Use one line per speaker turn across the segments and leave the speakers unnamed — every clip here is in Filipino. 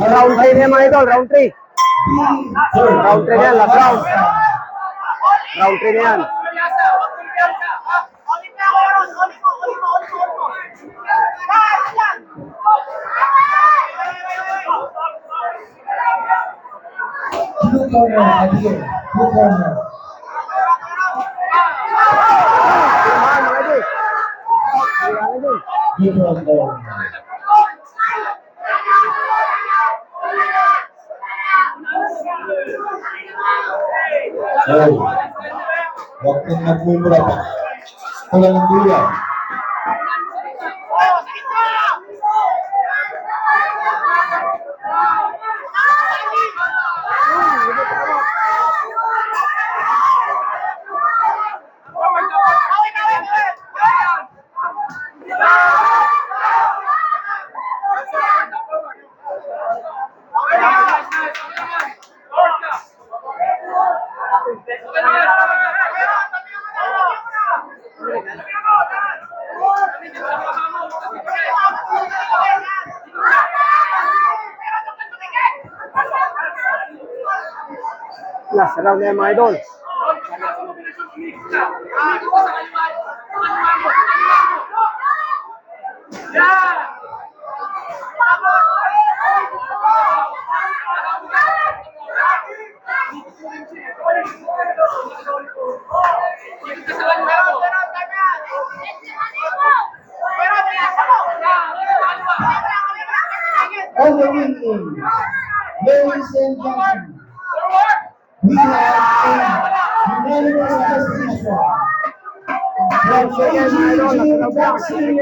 Round 3 na yan mga idol, round 3. Round 3 na yan, last round. Round 3 na yan.
Blue corner, Adil. Blue corner. Blue corner. Oh, huwag kang nagmumura pa. Wala ng duyan.
Last round na yan mga idol.
On the wing in, ladies and gentlemen, we have a unanimous decision from AGG Boxing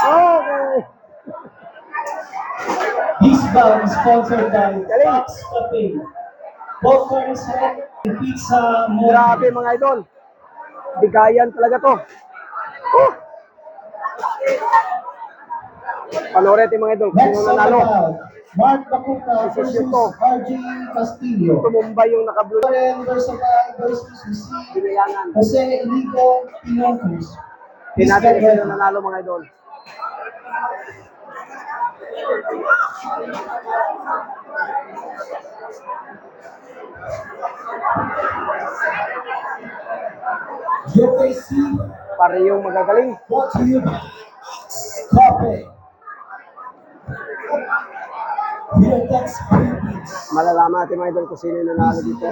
Okay.
This bout is sponsored by Fox Cafe. Both corners have pizza more.
Grabe mga idol. Bigayan talaga to. Panoorin natin mga idol kung
Next
sino
on the
nanalo.
bout, Mark Bacuca versus
Decision to.
RJ Castillo.
Tumumbay yung naka-blue.
Warren versus
Binilangan.
Jose Inigo Pinoncos.
Tinatin kung sino nanalo mga idol.
UKC
Pare yung magagaling.
brought to you by Coffee. Viratex Philippines.
Malalaman natin mga idol kung sino yung nanalo dito.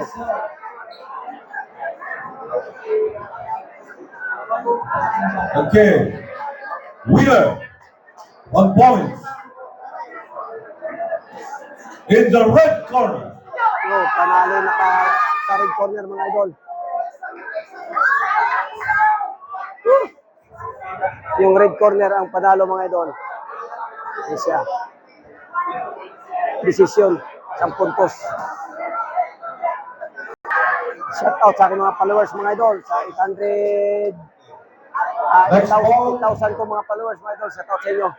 Okay. Winner. 1 point. In the red corner.
Panalo sa red corner mga idol. Yung red corner ang panalo mga idol. Yan siya. Desisyon, 10 puntos. Shout out sa aking mga followers mga idol. Sa 800, 8,000 ko mga followers mga idol. Shout out sa inyo.